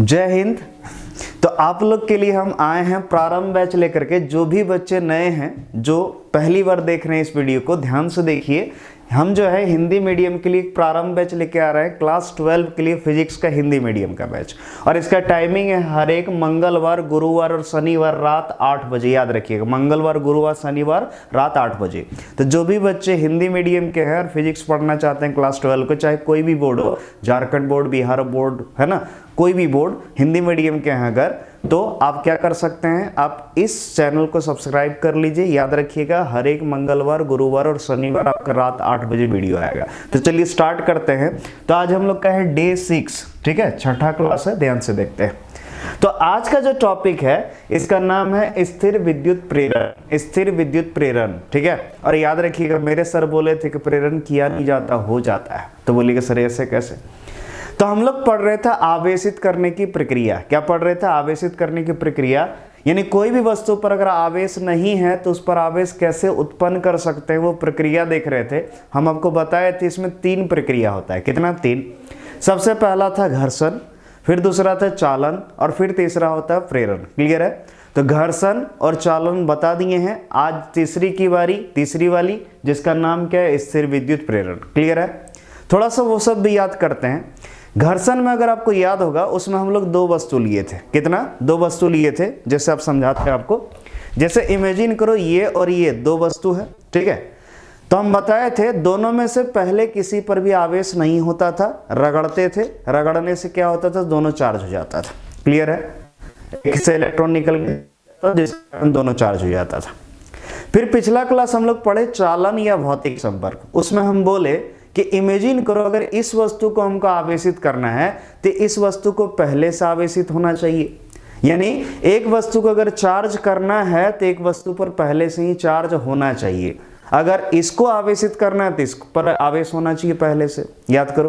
जय हिंद। तो आप लोग के लिए हम आए हैं प्रारंभ बैच लेकर के। जो भी बच्चे नए हैं, जो पहली बार देख रहे हैं इस वीडियो को, ध्यान से देखिए। हम जो है हिंदी मीडियम के लिए एक प्रारंभ बैच लेके आ रहे हैं, क्लास 12 के लिए फिजिक्स का हिंदी मीडियम का बैच। और इसका टाइमिंग है हर एक मंगलवार, गुरुवार और शनिवार रात 8 बजे। याद रखिएगा, मंगलवार, गुरुवार, शनिवार रात 8 बजे। तो जो भी बच्चे हिंदी मीडियम के हैं और फिजिक्स पढ़ना चाहते हैं क्लास 12 को, चाहे कोई भी बोर्ड हो, झारखंड बोर्ड, बिहार बोर्ड, है ना, कोई भी बोर्ड हिंदी मीडियम के हैं अगर, तो आप क्या कर सकते हैं, आप इस चैनल को सब्सक्राइब कर लीजिए। याद रखिएगा, हर एक मंगलवार, गुरुवार और शनिवार आपका रात 8 बजे वीडियो आएगा। तो चलिए स्टार्ट करते हैं। तो आज हम लोग का है डे 6, ठीक है, छठा क्लास है, ध्यान से देखते हैं। तो आज का जो टॉपिक है इसका नाम है स्थिर विद्युत प्रेरण। स्थिर विद्युत प्रेरण, ठीक है। और याद रखिएगा, मेरे सर बोले थे कि प्रेरण किया नहीं जाता, हो जाता है। तो बोलिएगा सर ऐसे कैसे? तो हम लोग पढ़ रहे थे आवेशित करने की प्रक्रिया। क्या पढ़ रहे थे? आवेशित करने की प्रक्रिया। यानी कोई भी वस्तु पर अगर आवेश नहीं है तो उस पर आवेश कैसे उत्पन्न कर सकते हैं, वो प्रक्रिया देख रहे थे। हम आपको बताए थे इसमें 3 प्रक्रिया होता है। कितना? 3। सबसे पहला था घर्षण, फिर दूसरा था चालन और फिर तीसरा होता है प्रेरण। क्लियर है? तो घर्षण और चालन बता दिए हैं। आज तीसरी की बारी, तीसरी वाली, जिसका नाम क्या है? स्थिर विद्युत प्रेरण। क्लियर है? थोड़ा सा वो सब भी याद करते हैं। घर्षण में अगर आपको याद होगा, उसमें हम लोग 2 वस्तु लिए थे। कितना? 2 वस्तु लिए थे। जैसे आप समझाते हैं आपको, जैसे इमेजिन करो ये और ये 2 वस्तु है, ठीक है। तो हम बताए थे दोनों में से पहले किसी पर भी आवेश नहीं होता था, रगड़ते थे, रगड़ने से क्या होता था? दोनों चार्ज हो जाता था। क्लियर है? एक से इलेक्ट्रॉन निकल गया तो जिसके कारण दोनों चार्ज हो जाता था। फिर पिछला क्लास हम लोग पढ़े चालन या भौतिक संपर्क। उसमें हम बोले कि इमेजिन करो अगर इस वस्तु को हमको आवेशित करना है तो इस वस्तु को पहले से आवेशित होना चाहिए। यानी एक वस्तु को अगर चार्ज करना है तो एक वस्तु पर पहले से ही चार्ज होना चाहिए। अगर इसको आवेशित करना है तो इस पर आवेश होना चाहिए पहले से। याद करो।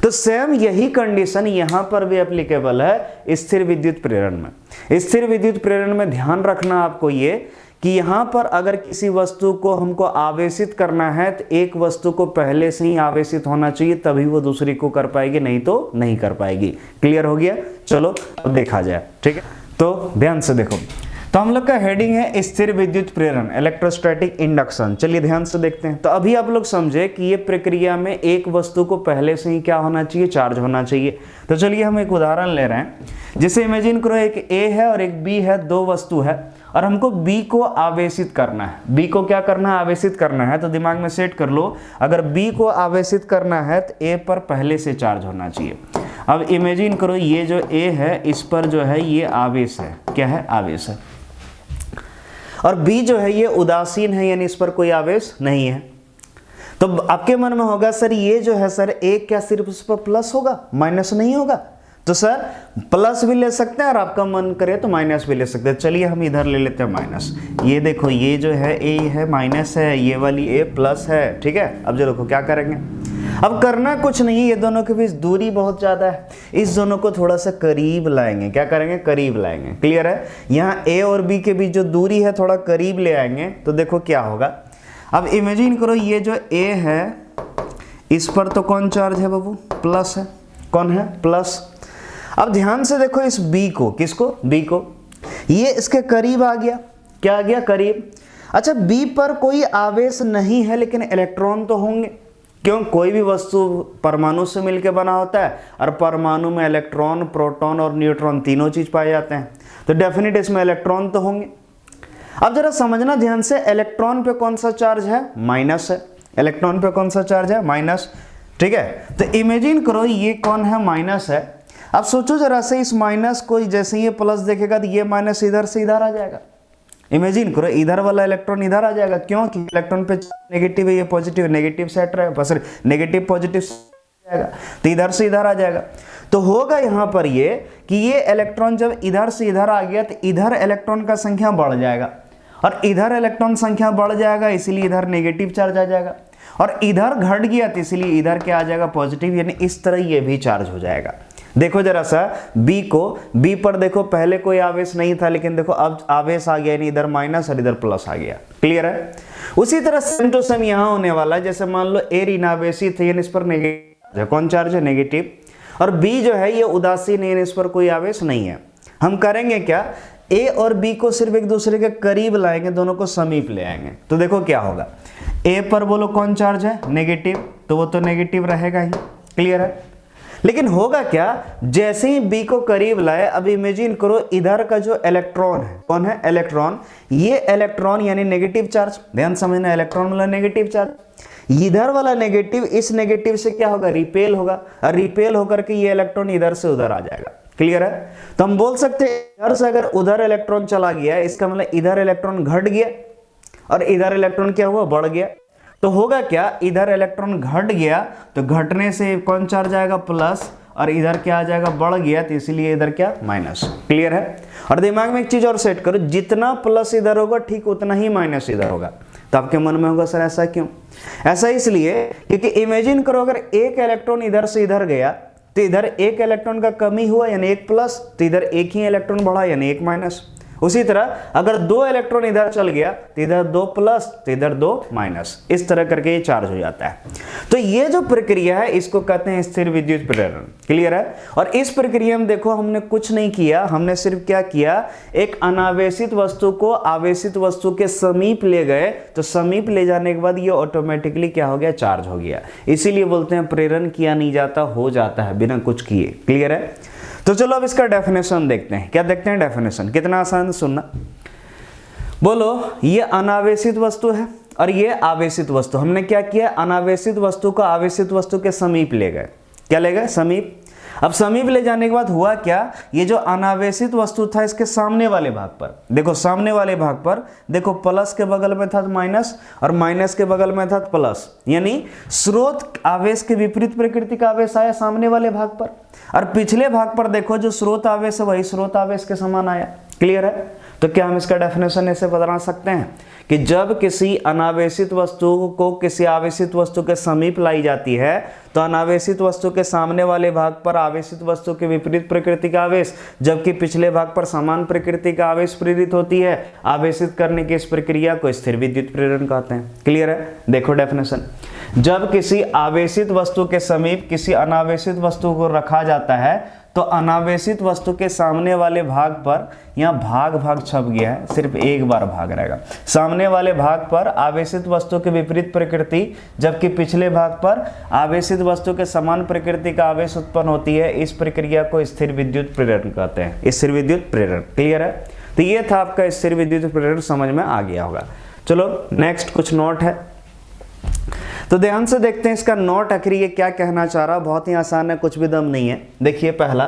तो सेम यही कंडीशन यहां पर भी एप्लीकेबल है स्थिर विद्युत प्रेरण में। स्थिर विद्युत प्रेरण में ध्यान रखना आपको ये कि यहां पर अगर किसी वस्तु को हमको आवेशित करना है तो एक वस्तु को पहले से ही आवेशित होना चाहिए, तभी वो दूसरी को कर पाएगी, नहीं तो नहीं कर पाएगी। क्लियर हो गया? चलो अब देखा जाए, ठीक है। तो ध्यान से देखो। तो हम लोग का हेडिंग है स्थिर विद्युत प्रेरण, इलेक्ट्रोस्टैटिक इंडक्शन। चलिए ध्यान से देखते हैं। तो अभी आप लोग समझे कि ये प्रक्रिया में एक वस्तु को पहले से ही क्या होना चाहिए? चार्ज होना चाहिए। तो चलिए हम एक उदाहरण ले रहे हैं। जैसे इमेजिन करो एक ए है और एक बी है, 2 वस्तु है और हमको बी को आवेशित करना है। बी को क्या करना है? आवेशित करना है। तो दिमाग में सेट कर लो, अगर बी को आवेशित करना है तो ए पर पहले से चार्ज होना चाहिए। अब इमेजिन करो ये जो ए है इस पर जो है ये आवेश है। क्या है? आवेश है। और बी जो है ये उदासीन है, यानी इस पर कोई आवेश नहीं है। तो आपके मन में होगा सर ये जो है सर ए क्या सिर्फ उस पर प्लस होगा, माइनस नहीं होगा? तो सर प्लस भी ले सकते हैं और आपका मन करे तो माइनस भी ले सकते हैं। चलिए हम इधर ले लेते हैं माइनस। ये देखो ये जो है ए है माइनस है, ये वाली ए प्लस है, ठीक है। अब जो देखो क्या करेंगे, अब करना कुछ नहीं, ये दोनों के बीच दूरी बहुत ज़्यादा है, इस दोनों को थोड़ा सा करीब लाएंगे। क्या करेंगे? करीब लाएंगे। क्लियर है? यहाँ ए और बी के बीच जो दूरी है थोड़ा करीब ले आएंगे तो देखो क्या होगा। अब इमेजिन करो ये जो ए है इस पर तो कौन चार्ज है बाबू? प्लस है। कौन है? प्लस। अब ध्यान से देखो इस बी को, किसको? बी को। ये इसके करीब आ गया। क्या आ गया? करीब। अच्छा, बी पर कोई आवेश नहीं है लेकिन इलेक्ट्रॉन तो होंगे। क्यों? कोई भी वस्तु परमाणु से मिलकर बना होता है और परमाणु में इलेक्ट्रॉन, प्रोटॉन और न्यूट्रॉन तीनों चीज पाए जाते हैं, तो डेफिनेट इसमें इलेक्ट्रॉन तो होंगे। अब जरा समझना ध्यान से, इलेक्ट्रॉन पे कौन सा चार्ज है? माइनस है। इलेक्ट्रॉन पे कौन सा चार्ज है? माइनस। ठीक है। तो इमेजिन करो ये कौन है? माइनस है। अब सोचो जरा से, इस माइनस को जैसे ये प्लस देखेगा तो ये माइनस इधर से इधर आ जाएगा। इमेजिन करो इधर वाला इलेक्ट्रॉन इधर आ जाएगा। क्यों? कि इलेक्ट्रॉन पे नेगेटिव है, ये पॉजिटिव, नेगेटिव से हट रहा है, बस नेगेटिव पॉजिटिव जाएगा तो इधर से इधर आ जाएगा। तो होगा यहाँ पर ये कि ये इलेक्ट्रॉन जब इधर से इधर आ गया तो इधर इलेक्ट्रॉन का संख्या बढ़ जाएगा और इधर इलेक्ट्रॉन संख्या बढ़ जाएगा, इसीलिए इधर नेगेटिव चार्ज आ जाएगा। और इधर घट गया तो इसलिए इधर क्या आ जाएगा? पॉजिटिव। यानी इस तरह ये भी चार्ज हो जाएगा। देखो जरा सा बी को, बी पर देखो पहले कोई आवेश नहीं था लेकिन देखो अब आवेश आ गया, यानी इधर माइनस और इधर प्लस आ गया। क्लियर है? उसी तरह सेम टू सेम यहां होने वाला है। जैसे मान लो ए ऋणावेशित है, यानी इस पर नेगेटिव, कौन चार्ज है? नेगेटिव। और बी जो है ये उदासीन है, इस पर कोई आवेश नहीं है। हम करेंगे क्या, ए और बी को सिर्फ एक दूसरे के करीब लाएंगे, दोनों को समीप ले आएंगे। तो देखो क्या होगा, ए पर बोलो कौन चार्ज है, नेगेटिव, तो वो तो नेगेटिव रहेगा ही, क्लियर है। लेकिन होगा क्या, जैसे ही बी को करीब लाए, अब इमेजिन करो इधर का जो इलेक्ट्रॉन है, कौन है, इलेक्ट्रॉन, ये इलेक्ट्रॉन यानी नेगेटिव चार्ज, ध्यान समझना, इलेक्ट्रॉन वाला नेगेटिव चार्ज, इधर वाला नेगेटिव इस नेगेटिव से क्या होगा, रिपेल होगा, और रिपेल होकर के ये इलेक्ट्रॉन इधर से उधर आ जाएगा, क्लियर है। तो हम बोल सकते हैं इधर से अगर उधर इलेक्ट्रॉन चला गया, इसका मतलब इधर इलेक्ट्रॉन घट गया और इधर इलेक्ट्रॉन क्या हुआ, बढ़ गया। तो होगा क्या, इधर इलेक्ट्रॉन घट गया तो घटने से कौन चार्ज आएगा, प्लस, और इधर क्या आ जाएगा, बढ़ गया, तो इसीलिए इधर क्या, माइनस, क्लियर है। और दिमाग में एक चीज और सेट करो, जितना प्लस इधर होगा ठीक उतना ही माइनस इधर होगा। तो आपके मन में होगा सर ऐसा क्यों, ऐसा इसलिए क्योंकि इमेजिन करो अगर एक इलेक्ट्रॉन इधर से इधर गया तो इधर एक इलेक्ट्रॉन का कमी हुआ यानी एक प्लस, तो इधर एक ही इलेक्ट्रॉन बढ़ा यानी एक माइनस। उसी तरह अगर दो इलेक्ट्रॉन इधर चल गया तो इधर दो प्लस, तो इधर दो माइनस, इस तरह करके ये चार्ज हो जाता है। तो ये जो प्रक्रिया है इसको कहते हैं स्थिर विद्युत प्रेरण, क्लियर है। और इस प्रक्रिया में देखो हमने कुछ नहीं किया, हमने सिर्फ क्या किया, एक अनावेशित वस्तु को आवेशित वस्तु के समीप ले गए, तो समीप ले जाने के बाद ये ऑटोमेटिकली क्या हो गया, चार्ज हो गया। इसीलिए बोलते हैं प्रेरण किया नहीं जाता, हो जाता है बिना कुछ किए, क्लियर है। तो चलो अब इसका डेफिनेशन देखते हैं, क्या देखते हैं डेफिनेशन, कितना आसान सुनना। बोलो ये अनावेशित वस्तु है और ये आवेशित वस्तु, हमने क्या किया, अनावेशित वस्तु को आवेशित वस्तु के समीप ले गए, क्या ले गए, समीप। अब समीप ले जाने के बाद हुआ क्या, ये जो अनावेशित वस्तु था इसके सामने वाले भाग पर देखो, सामने वाले भाग पर देखो, प्लस के बगल में था माइनस और माइनस के बगल में था प्लस, यानी स्रोत आवेश के विपरीत प्रकृति का आवेश आया सामने वाले भाग पर, और पिछले भाग पर देखो जो स्रोत आवेश है वही स्रोत आवेश के समान आया, क्लियर है। तो क्या हम इसका डेफिनेशन ऐसे बता सकते हैं कि जब किसी अनावेशित वस्तु को किसी आवेशित वस्तु के समीप लाई जाती है तो अनावेशित वस्तु के सामने वाले भाग पर आवेशित वस्तु के विपरीत प्रकृति का आवेश, जबकि पिछले भाग पर समान प्रकृति का आवेश प्रेरित होती है। आवेशित करने की इस प्रक्रिया को स्थिर विद्युत प्रेरण कहते हैं, क्लियर है। देखो डेफिनेशन, जब किसी आवेशित वस्तु के समीप किसी अनावेशित वस्तु को रखा जाता है तो अनावेशित वस्तु के सामने वाले भाग पर, यहाँ भाग भाग छप गया है, सिर्फ एक बार भाग रहेगा, सामने वाले भाग पर आवेशित वस्तु के विपरीत प्रकृति, जबकि पिछले भाग पर आवेशित वस्तु के समान प्रकृति का आवेश उत्पन्न होती है। इस प्रक्रिया को स्थिर विद्युत प्रेरण कहते हैं, स्थिर विद्युत प्रेरण, क्लियर है। तो ये था आपका स्थिर विद्युत प्रेरण, समझ में आ गया होगा। चलो नेक्स्ट कुछ नोट है, तो ध्यान से देखते हैं इसका नोट, आखिर ये क्या कहना चाह रहा है। बहुत ही आसान है, कुछ भी दम नहीं है। देखिए पहला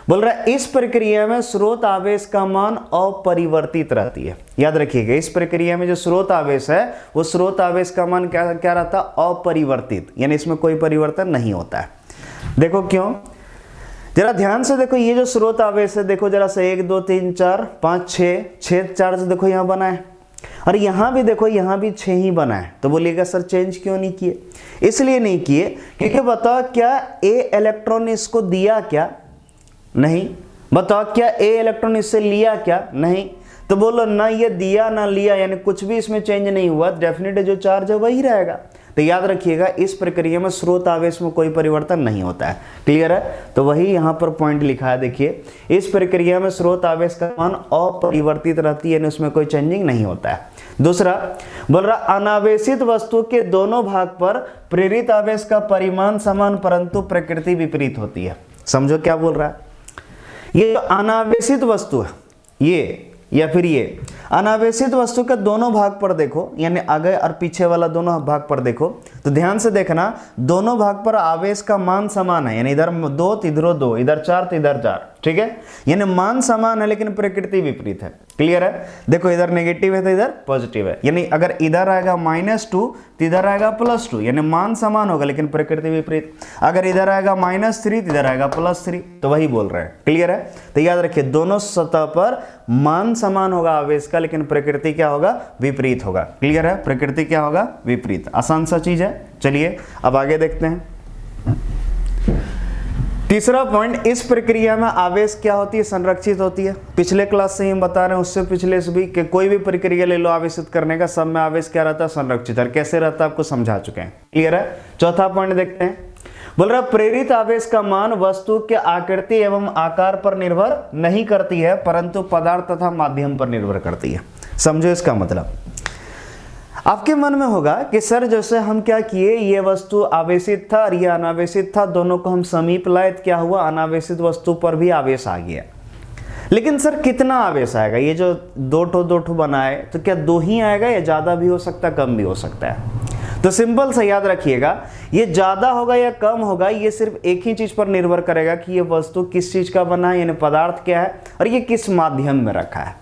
बोल रहा है इस प्रक्रिया में स्रोत आवेश का मान अपरिवर्तित रहती है। याद रखिएगा इस प्रक्रिया में जो स्रोत आवेश है वो स्रोत आवेश का मान क्या क्या रहता है, अपरिवर्तित, यानी इसमें कोई परिवर्तन नहीं होता है। देखो क्यों, जरा ध्यान से देखो, ये जो स्रोत आवेश है देखो जरा से 1 2 3 4 5 6 चार्ज देखो यहाँ बना है, और यहाँ भी देखो यहाँ भी 6 ही बना है। तो बोलिएगा सर चेंज क्यों नहीं किए, इसलिए नहीं किए क्योंकि बताओ क्या ए इलेक्ट्रॉन इसको दिया क्या, नहीं। बताओ क्या ए इलेक्ट्रॉन इससे लिया क्या, नहीं। तो बोलो ना ये दिया ना लिया, यानी कुछ भी इसमें चेंज नहीं हुआ, डेफिनेटली जो चार्ज है वही रहेगा। तो याद रखिएगा इस प्रक्रिया में स्रोत आवेश में कोई परिवर्तन नहीं होता है, क्लियर है। तो वही यहाँ पर पॉइंट लिखा है, देखिए इस प्रक्रिया में स्रोत आवेश का मान अपरिवर्तित रहती है, यानी उसमें कोई चेंजिंग नहीं होता है। दूसरा बोल रहा अनावेशित वस्तु के दोनों भाग पर प्रेरित आवेश का परिमाण समान परंतु प्रकृति विपरीत होती है। समझो क्या बोल रहा है, ये जो अनावेशित वस्तु है ये या फिर ये अनावेशित वस्तु के दोनों भाग पर देखो, यानी आगे और पीछे वाला दोनों भाग पर देखो, तो ध्यान से देखना दोनों भाग पर आवेश का मान समान है, यानी इधर 2 तो इधर 2, इधर 4 तो इधर 4, ठीक है। यानी मान समान है लेकिन प्रकृति विपरीत है, क्लियर है। देखो इधर नेगेटिव है तो इधर पॉजिटिव है, यानी अगर इधर आएगा -2 तो इधर आएगा +2, यानी मान समान होगा लेकिन प्रकृति विपरीत। अगर इधर आएगा -3 तो इधर आएगा +3, तो वही बोल रहे हैं, क्लियर है। तो याद रखिए दोनों सतह पर मान समान होगा आवेश का, लेकिन प्रकृति क्या होगा, विपरीत होगा, क्लियर है। प्रकृति क्या होगा, विपरीत। आसान सा चीज है। चलिए अब आगे देखते हैं तीसरा पॉइंट, इस प्रक्रिया में आवेश क्या होती है, संरक्षित होती है। पिछले क्लास से ही हम बता रहे हैं, उससे पिछले से भी कि कोई भी प्रक्रिया ले लो आवेशित करने का, सब में आवेश क्या रहता है, संरक्षित। और कैसे रहता है आपको समझा चुके हैं, क्लियर है। चौथा पॉइंट देखते हैं, बोल रहा प्रेरित आवेश का मान वस्तु के आकृति एवं आकार पर निर्भर नहीं करती है, परंतु पदार्थ तथा माध्यम पर निर्भर करती है। समझो इसका मतलब। आपके मन में होगा कि सर जैसे हम क्या किए, ये वस्तु आवेशित था और ये अनावेशित था, दोनों को हम समीप लाए, क्या हुआ, अनावेशित वस्तु पर भी आवेश आ गया। लेकिन सर कितना आवेश आएगा, ये जो दो ठो बनाए तो क्या दो ही आएगा या ज़्यादा भी हो सकता है, कम भी हो सकता है। तो सिंपल से याद रखिएगा, ये ज़्यादा होगा या कम होगा ये सिर्फ एक ही चीज़ पर निर्भर करेगा कि ये वस्तु किस चीज़ का बना है, यानी पदार्थ क्या है और ये किस माध्यम में रखा है।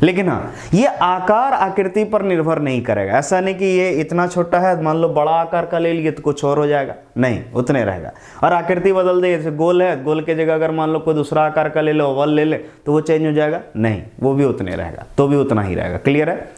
लेकिन हाँ, ये आकार आकृति पर निर्भर नहीं करेगा। ऐसा नहीं कि ये इतना छोटा है, मान लो बड़ा आकार का ले लिए तो कुछ और हो जाएगा, नहीं, उतने रहेगा। और आकृति बदल दे, जैसे गोल है, गोल के जगह अगर मान लो कोई दूसरा आकार का ले लो, ओवल ले ले, तो वो चेंज हो जाएगा, नहीं, वो भी उतने रहेगा, तो भी उतना ही रहेगा। क्लियर है?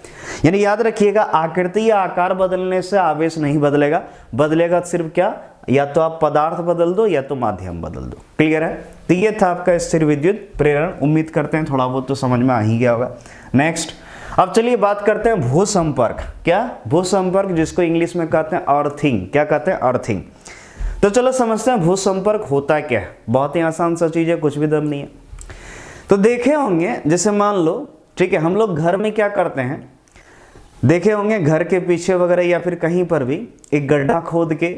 यानी याद रखिएगा, आकृति या आकार बदलने से आवेश नहीं बदलेगा, बदलेगा सिर्फ क्या, या तो आप पदार्थ बदल दो या तो माध्यम बदल दो। क्लियर है? तो ये था आपका स्थिर विद्युत प्रेरण। उम्मीद करते हैं थोड़ा बहुत तो समझ में आ ही गया होगा। नेक्स्ट, अब चलिए बात करते हैं भू संपर्क। क्या? भू संपर्क, जिसको इंग्लिश में कहते हैं अर्थिंग। क्या कहते हैं? अर्थिंग। तो चलो समझते हैं भू संपर्क होता क्या है। बहुत ही आसान सा चीज है, कुछ भी दम नहीं है। तो देखे होंगे, जैसे मान लो, ठीक है, हम लोग घर में क्या करते हैं, देखे होंगे घर के पीछे वगैरह या फिर कहीं पर भी एक गड्ढा खोद के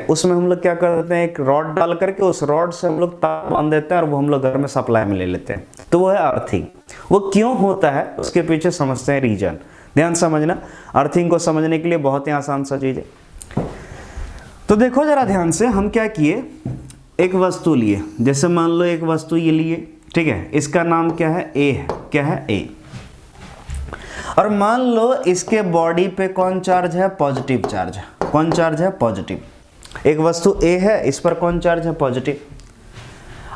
उसमें हम लोग क्या करते हैं, एक रॉड डाल करके उस रॉड से हम लोग तार बांध देते हैं और वो हम लोग घर में सप्लाई में ले लेते हैं। तो वो है अर्थिंग। वो क्यों होता है उसके पीछे समझते हैं रीजन। ध्यान समझना, अर्थिंग को समझने के लिए बहुत ही आसान सा चीज है। तो देखो जरा ध्यान से, हम क्या किए, एक वस्तु लिए, जैसे मान लो एक वस्तु ये लिए, ठीक है, इसका नाम क्या है, ए है। क्या है? ए। और मान लो इसके बॉडी पे कौन चार्ज है, पॉजिटिव चार्ज है। कौन चार्ज है? पॉजिटिव। एक वस्तु ए है, इस पर कौन चार्ज है, पॉजिटिव।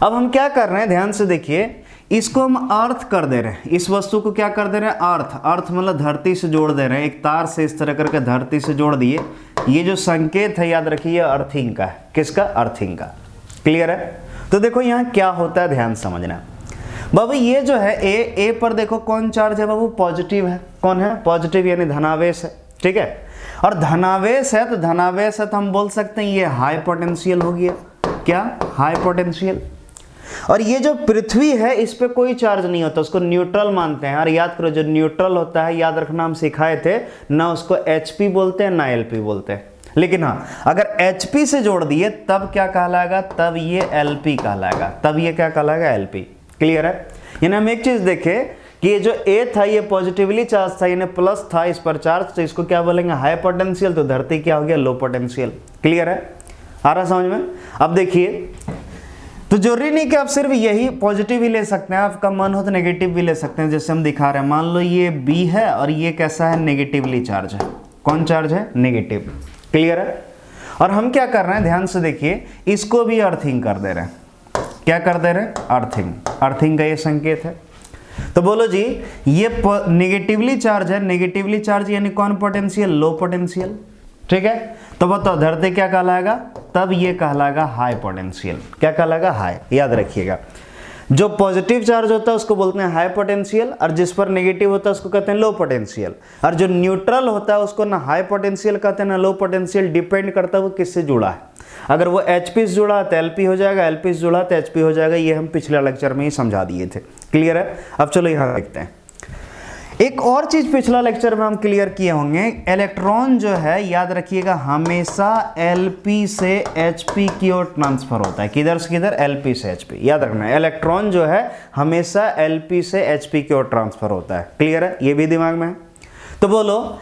अब हम क्या कर रहे हैं, ध्यान से देखिए, इसको हम अर्थ कर दे रहे हैं, इस वस्तु को क्या कर दे रहे हैं, अर्थ। अर्थ मतलब धरती से जोड़ दे रहे हैं, एक तार से इस तरह करके धरती से जोड़ दिए। ये जो संकेत है याद रखिए अर्थिंग का है। किसका? अर्थिंग का। क्लियर है? तो देखो यहाँ क्या होता है, ध्यान समझना बाबू। ये जो है ए पर देखो कौन चार्ज है बाबू, पॉजिटिव है। कौन है? पॉजिटिव, यानी धनावेश है। ठीक है, और धनावेश है तो धनावेश है तो हम बोल सकते हैं ये हाई पोटेंशियल हो गया। क्या? High potential. और ये जो पृथ्वी है इस पे कोई चार्ज नहीं होता, उसको न्यूट्रल मानते हैं। और याद करो, जो न्यूट्रल होता है, याद रखना, हम सिखाए थे ना, उसको HP बोलते हैं ना LP बोलते हैं। लेकिन हाँ, अगर HP से जोड़ दिए तब क्या कहलाएगा, तब ये LP कहलाएगा। तब ये क्या कहलाएगा, LP। क्लियर है? यानी हम एक चीज देखें कि ये जो ए था ये पॉजिटिवली चार्ज था, यानी प्लस था इस पर चार्ज, तो इसको क्या बोलेंगे, हाई पोटेंशियल। तो धरती क्या हो गया, लो पोटेंशियल। क्लियर है? आ रहा समझ में? अब देखिए, तो जरूरी नहीं कि आप सिर्फ यही पॉजिटिव ही ले सकते हैं, आपका मन हो तो नेगेटिव भी ले सकते हैं। जैसे हम दिखा रहे हैं, मान लो ये बी है और ये कैसा है, नेगेटिवली चार्ज है। कौन चार्ज है? नेगेटिव। क्लियर है? और हम क्या कर रहे हैं, ध्यान से देखिए, इसको भी अर्थिंग कर दे रहे हैं। क्या कर दे रहे हैं? अर्थिंग। अर्थिंग का ये संकेत है। तो बोलो जी, ये नेगेटिवली चार्ज है। नेगेटिवली चार्ज यानी कौन पोटेंशियल, लो पोटेंशियल। ठीक है, तो बताओ धरती क्या कहलाएगा, तब ये कहलाएगा हाई पोटेंशियल। क्या कहलाएगा? हाई। याद रखिएगा, जो पॉजिटिव चार्ज होता है उसको बोलते हैं हाई पोटेंशियल, और जिस पर नेगेटिव होता है उसको कहते हैं लो पोटेंशियल। और जो न्यूट्रल होता है उसको ना हाई पोटेंशियल कहते हैं ना लो पोटेंशियल। डिपेंड करता है वो किससे जुड़ा है। अगर वो HP से जुड़ा है तो LP हो जाएगा, LP से जुड़ा तो HP हो जाएगा। ये हम पिछले लेक्चर में ही समझा दिए थे। क्लियर है? अब चलो यहाँ देखते हैं एक और चीज, पिछला लेक्चर में हम क्लियर किए होंगे। इलेक्ट्रॉन जो है याद रखिएगा हमेशा LP से HP की ओर ट्रांसफर होता है। किधर से किधर? LP से HP। याद रखना है, इलेक्ट्रॉन जो है हमेशा LP से HP की ओर ट्रांसफर होता है। क्लियर है? ये भी दिमाग में है। तो बोलो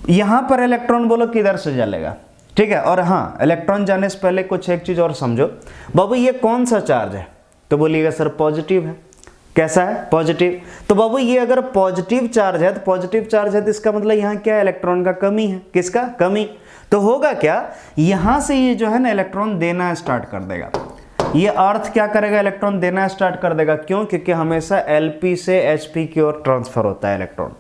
यहां पर इलेक्ट्रॉन बोलो किधर से चलेगा, ठीक है। और हाँ, इलेक्ट्रॉन जाने से पहले कुछ एक चीज और समझो बाबू, ये कौन सा चार्ज है? तो बोलिएगा सर पॉजिटिव है। कैसा है? पॉजिटिव। तो बाबू ये अगर पॉजिटिव चार्ज है तो पॉजिटिव चार्ज है तो इसका मतलब यहाँ क्या है? इलेक्ट्रॉन का कमी है। किसका? कमी। तो होगा क्या, यहां से ये जो है ना इलेक्ट्रॉन देना स्टार्ट कर देगा। ये अर्थ क्या करेगा? इलेक्ट्रॉन देना स्टार्ट कर देगा। क्यों? क्योंकि हमेशा LP से HP की ओर ट्रांसफर होता है इलेक्ट्रॉन।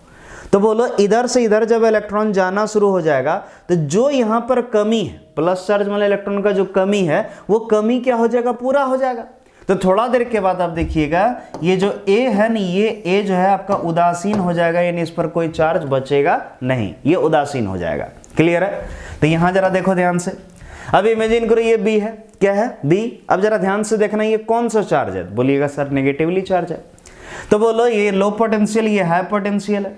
तो बोलो इधर से इधर जब इलेक्ट्रॉन जाना शुरू हो जाएगा तो जो यहाँ पर कमी है, प्लस चार्ज वाले इलेक्ट्रॉन का जो कमी है, वो कमी क्या हो जाएगा? पूरा हो जाएगा। तो थोड़ा देर के बाद आप देखिएगा ये जो A है ना, ये A जो है आपका उदासीन हो जाएगा, यानी इस पर कोई चार्ज बचेगा नहीं, ये उदासीन हो जाएगा। क्लियर है? तो यहां जरा देखो ध्यान से, अब इमेजिन करो ये बी है, क्या है बी। अब जरा ध्यान से देखना ये कौन सा चार्ज है, बोलिएगा सर नेगेटिवली चार्ज है। तो बोलो ये लो पोटेंशियल, ये हाई पोटेंशियल है।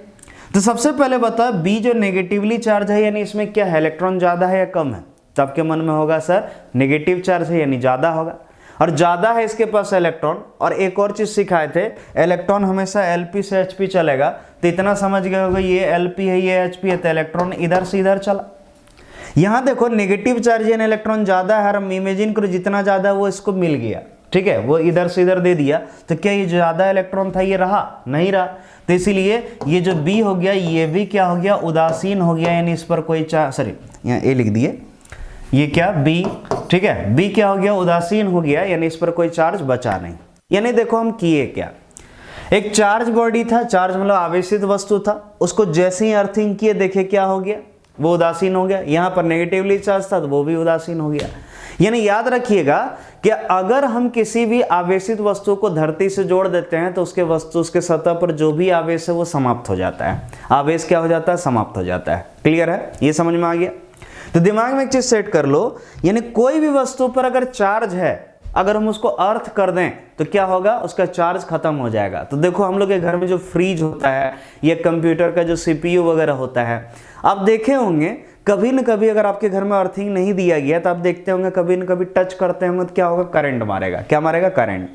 तो सबसे पहले बता बी जो नेगेटिवली चार्ज है यानी इसमें क्या है, इलेक्ट्रॉन ज्यादा है या कम है। तो आपके मन में होगा सर नेगेटिव चार्ज है यानी ज्यादा होगा, और ज्यादा है इसके पास इलेक्ट्रॉन। और एक और चीज सिखाए थे, इलेक्ट्रॉन हमेशा एलपी से एचपी चलेगा। तो इतना समझ गए होगा ये एलपी है ये एचपी है, तो इलेक्ट्रॉन इधर से इधर चला। यहां देखो नेगेटिव चार्ज यानी इलेक्ट्रॉन ज्यादा है, हम इमेजिन करो जितना ज्यादा वो इसको मिल गया, ठीक है, वो इधर से इधर दे दिया। तो क्या ये ज्यादा इलेक्ट्रॉन था ये रहा नहीं रहा। तो इसीलिए ये जो बी हो गया ये भी क्या हो गया, उदासीन हो गया, यानी इस पर कोई चार्ज, सॉरी यहाँ ए लिख दिए, ये क्या बी, ठीक है, बी क्या हो गया, उदासीन हो गया, यानी इस पर कोई चार्ज बचा नहीं। यानी देखो हम किए क्या, एक चार्ज बॉडी था, चार्ज मतलब आवेशित वस्तु था, उसको जैसे ही अर्थिंग किए देखे क्या हो गया, वो उदासीन हो गया। यहां पर नेगेटिवली चार्ज था तो वो भी उदासीन हो गया। यानी याद रखिएगा कि अगर हम किसी भी आवेशित वस्तु को धरती से जोड़ देते हैं तो उसके सतह पर जो भी आवेश है वो समाप्त हो जाता है। आवेश क्या हो जाता है, समाप्त हो जाता है। क्लियर है, ये समझ में आ गया। तो दिमाग में एक चीज सेट कर लो, यानी कोई भी वस्तु पर अगर चार्ज है, अगर हम उसको अर्थ कर दें तो क्या होगा, उसका चार्ज खत्म हो जाएगा। तो देखो हम लोग के घर में जो फ्रिज होता है या कंप्यूटर का जो सीपीयू वगैरह होता है, आप देखे होंगे कभी न कभी अगर आपके घर में अर्थिंग नहीं दिया गया तो आप देखते होंगे कभी न कभी टच करते होंगे तो क्या होगा, करंट मारेगा। क्या मारेगा, करंट।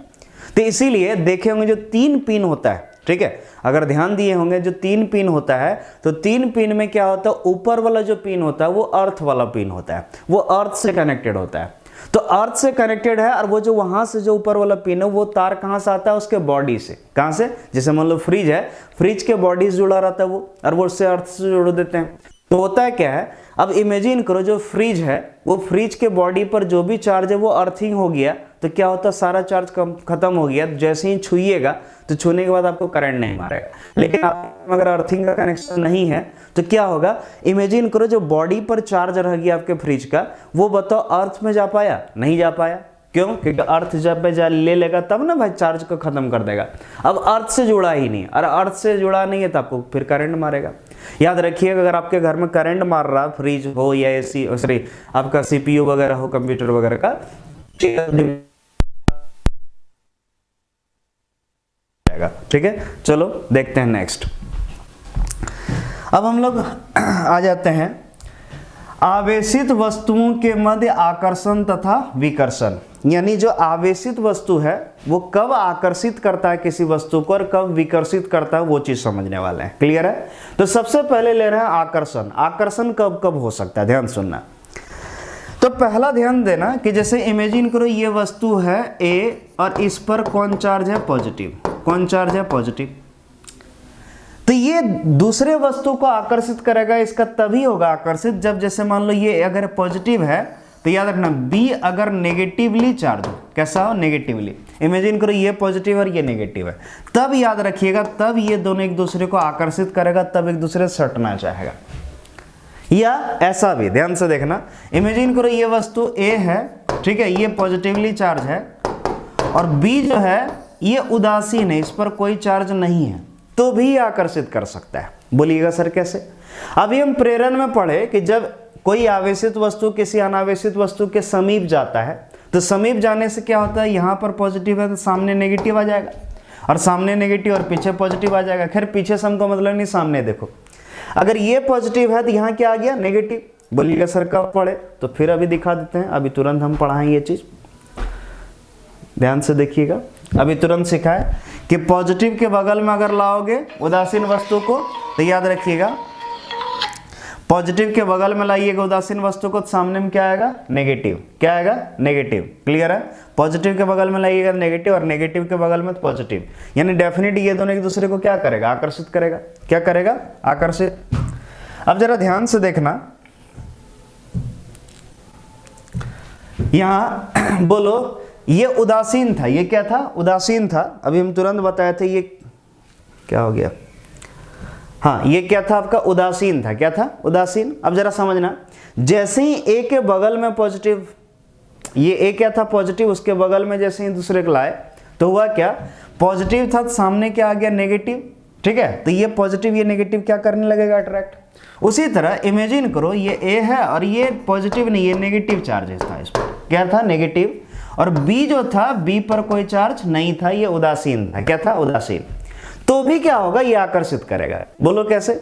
तो इसीलिए देखे होंगे जो 3 पिन होता है, ठीक है, अगर ध्यान दिए होंगे जो 3 पिन होता है तो 3 पिन में क्या होता है, ऊपर वाला जो पिन होता है वो अर्थ वाला पिन होता है, वो अर्थ से कनेक्टेड होता है। तो अर्थ से कनेक्टेड है, और वो जो वहां से जो ऊपर वाला पिन है वो तार कहां से आता है, उसके बॉडी से। कहां से, जैसे मान लो फ्रिज है, फ्रिज के बॉडी से जुड़ा रहता है वो, और वो उससे अर्थ से जोड़ देते हैं। तो होता है क्या है, अब इमेजिन करो जो फ्रिज है वो फ्रिज के बॉडी पर जो भी चार्ज है वो अर्थिंग हो गया, तो क्या होता है, सारा चार्ज खत्म हो गया। जैसे ही छुइएगा तो छूने के बाद आपको करंट नहीं मारेगा। लेकिन आप अगर अर्थिंग का कनेक्शन नहीं है तो क्या होगा, इमेजिन करो जो बॉडी पर चार्ज रह गया आपके फ्रिज का, वो बताओ अर्थ में जा पाया, नहीं जा पाया। क्यों, क्योंकि अर्थ जब ले लेगा तब ना भाई चार्ज को खत्म कर देगा। अब अर्थ से जुड़ा ही नहीं, और अर्थ से जुड़ा नहीं है तो आपको फिर करंट मारेगा। याद रखिएगा अगर आपके घर में करंट मार रहा, फ्रिज हो या एसी, सॉरी आपका सीपीयू वगैरह हो, कंप्यूटर वगैरह का, ठीक है। चलो देखते हैं नेक्स्ट। अब हम लोग आ जाते हैं आवेशित वस्तुओं के मध्य आकर्षण तथा विकर्षण। यानी जो आवेशित वस्तु है वो कब आकर्षित करता है किसी वस्तु को और कब विकर्षित करता है, वो चीज समझने वाले हैं। क्लियर है। तो सबसे पहले ले रहे हैं आकर्षण। आकर्षण कब कब हो सकता है, ध्यान सुनना। तो पहला ध्यान देना कि जैसे इमेजिन करो ये वस्तु है ए, और इस पर कौन चार्ज है, पॉजिटिव। कौन चार्ज है, पॉजिटिव। तो ये दूसरे वस्तु को आकर्षित करेगा, इसका तभी होगा आकर्षित जब, जैसे मान लो ये अगर पॉजिटिव है तो याद रखना बी अगर नेगेटिवली चार्ज हो, कैसा हो, नेगेटिवली। इमेजिन करो ये पॉजिटिव और ये नेगेटिव है, तब याद रखिएगा तब ये दोनों एक दूसरे को आकर्षित करेगा, तब एक दूसरे से सटना चाहेगा। या ऐसा भी ध्यान से देखना, इमेजिन करो ये वस्तु ए है, ठीक है, ये पॉजिटिवली चार्ज है, और बी जो है ये उदासीन है, इस पर कोई चार्ज नहीं है, तो भी आकर्षित कर सकता है। बोलिएगा सर कैसे। अभी हम प्रेरण में पढ़े कि जब कोई आवेशित वस्तु किसी अनावेशित वस्तु के समीप जाता है तो समीप जाने से क्या होता है, यहाँ पर पॉजिटिव है तो सामने नेगेटिव आ जाएगा, और सामने नेगेटिव और पीछे पॉजिटिव आ जाएगा। खैर पीछे से हमको मतलब नहीं, सामने देखो, अगर ये पॉजिटिव है तो यहाँ क्या आ गया, नेगेटिव। बोलिएगा सर कब पढ़े, तो फिर अभी दिखा देते हैं, अभी तुरंत हम पढ़ाएं ये चीज, ध्यान से देखिएगा। अभी तुरंत सिखाए कि पॉजिटिव के बगल में अगर लाओगे उदासीन वस्तु को तो याद रखिएगा पॉजिटिव के बगल में लाइएगा उदासीन वस्तु को तो सामने में क्या आएगा, नेगेटिव। क्या आएगा, नेगेटिव। क्लियर है। पॉजिटिव के बगल में लाइएगा नेगेटिव, और नेगेटिव के बगल में पॉजिटिव, यानी डेफिनेट ये दोनों एक दूसरे को क्या करेगा, आकर्षित करेगा। क्या करेगा, आकर्षित। अब जरा ध्यान से देखना, यहां बोलो ये उदासीन था, ये क्या था, उदासीन था। अभी हम तुरंत बताए थे ये क्या हो गया, हाँ ये क्या था आपका, उदासीन था। क्या था, उदासीन। अब जरा समझना, जैसे ही ए के बगल में पॉजिटिव, ये ए क्या था, पॉजिटिव, उसके बगल में जैसे ही दूसरे को लाए तो हुआ क्या, पॉजिटिव था तो सामने क्या आ गया, नेगेटिव। ठीक है, तो ये पॉजिटिव ये नेगेटिव क्या करने लगेगा, अट्रैक्ट। उसी तरह इमेजिन करो ये A है और ये पॉजिटिव नहीं, ये नेगेटिव चार्जेस था, इस पर क्या था, नेगेटिव, और B जो था, B पर कोई चार्ज नहीं था, ये उदासीन था, क्या था, उदासीन। तो भी क्या होगा, ये आकर्षित करेगा। बोलो कैसे,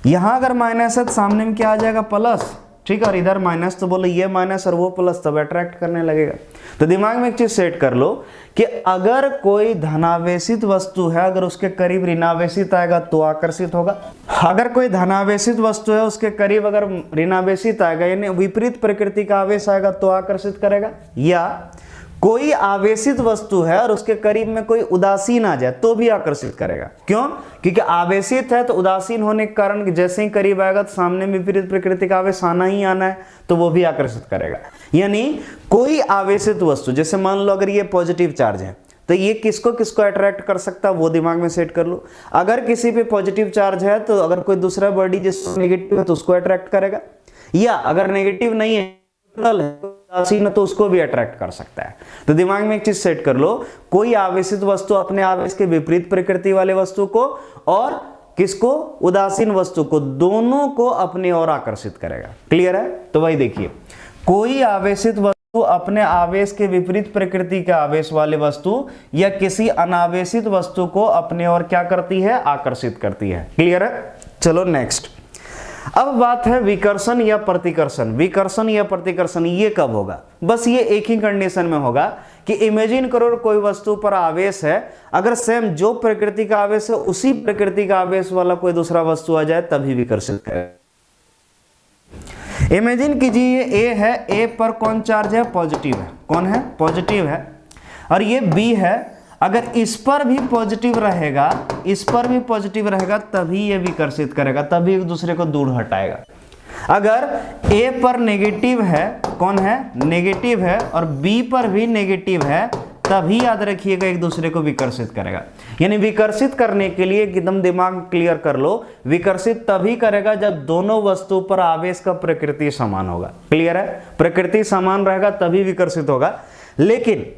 यहां अगर माइनस है तो सामने में क्या आ जाएगा, प्लस, ठीक है, और इधर माइनस, तो बोलो ये माइनस और वो प्लस, तब अट्रैक्ट करने लगेगा। तो दिमाग में एक चीज सेट कर लो कि अगर कोई धनावेशित वस्तु है, अगर उसके करीब ऋणावेशित आएगा तो आकर्षित होगा। अगर कोई धनावेशित वस्तु है, उसके करीब अगर ऋणावेशित आएगा, यानी विपरीत प्रकृति का आवेश आएगा तो आकर्षित करेगा। या कोई आवेशित वस्तु है और उसके करीब में कोई उदासीन आ जाए तो भी आकर्षित करेगा। क्यों, क्योंकि आवेशित है तो उदासीन होने के कारण जैसे ही करीब आएगा तो सामने में विपरीत प्रकृति का आवेश आना ही आना है, तो वो भी आकर्षित करेगा। यानी कोई आवेशित वस्तु, जैसे मान लो अगर ये पॉजिटिव चार्ज है तो ये किसको किसको अट्रैक्ट कर सकता है, वो दिमाग में सेट कर लो। अगर किसी पे पॉजिटिव चार्ज है तो अगर कोई दूसरा बॉडी जिसको नेगेटिव है तो उसको अट्रैक्ट करेगा, या अगर नेगेटिव नहीं है उदासीन तो उसको भी अट्रैक्ट कर सकता है। तो दिमाग में एक चीज सेट कर लो, कोई आवेशित वस्तु अपने आवेश के विपरीत प्रकृति वाले वस्तु को और किसको, उदासीन वस्तु को, दोनों को अपनी ओर आकर्षित करेगा। क्लियर है, तो वही देखिए, कोई आवेशित वस्तु अपने आवेश के विपरीत प्रकृति के आवेश वाले वस्तु या किसी अनावेशित वस्तु को अपने ओर क्या करती है, आकर्षित करती है। क्लियर है, चलो नेक्स्ट। अब बात है विकर्षण या प्रतिकर्षण। विकर्षण या प्रतिकर्षण ये कब होगा, बस ये एक ही कंडीशन में होगा कि इमेजिन करो कोई वस्तु पर आवेश है, अगर सेम जो प्रकृति का आवेश है उसी प्रकृति का आवेश वाला कोई दूसरा वस्तु आ जाए तभी विकर्षित करे। इमेजिन कीजिए ये A है, A पर कौन चार्ज है, पॉजिटिव है, कौन है, पॉजिटिव है, और ये B है, अगर इस पर भी पॉजिटिव रहेगा, इस पर भी पॉजिटिव रहेगा तभी ये विकर्षित करेगा, तभी एक दूसरे को दूर हटाएगा। अगर A पर नेगेटिव है, कौन है, नेगेटिव है, और B पर भी नेगेटिव है, तभी याद रखिएगा एक दूसरे को विकर्षित करेगा। यानी विकर्षित करने के लिए एकदम दिमाग क्लियर कर लो, विकर्षित तभी करेगा जब दोनों वस्तु पर आवेश का प्रकृति समान होगा। क्लियर है, प्रकृति समान रहेगा तभी विकर्षित होगा। लेकिन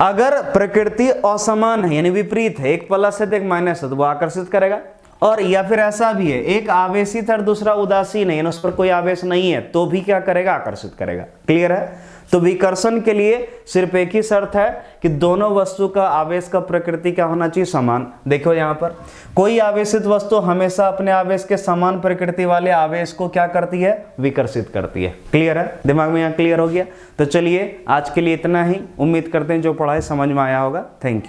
अगर प्रकृति असमान है, यानी विपरीत है, एक प्लस है तो एक माइनस है, तो वो आकर्षित करेगा। और या फिर ऐसा भी है, एक आवेशित है और दूसरा उदासीन है, यानी उस पर कोई आवेश नहीं है, तो भी क्या करेगा, आकर्षित करेगा। क्लियर है, तो विकर्षण के लिए सिर्फ एक ही शर्त है कि दोनों वस्तु का आवेश का प्रकृति क्या होना चाहिए, समान। देखो यहाँ पर कोई आवेशित वस्तु हमेशा अपने आवेश के समान प्रकृति वाले आवेश को क्या करती है, विकर्षित करती है। क्लियर है, दिमाग में यहाँ क्लियर हो गया। तो चलिए आज के लिए इतना ही, उम्मीद करते हैं जो पढ़ाई समझ में आया होगा। Thank you.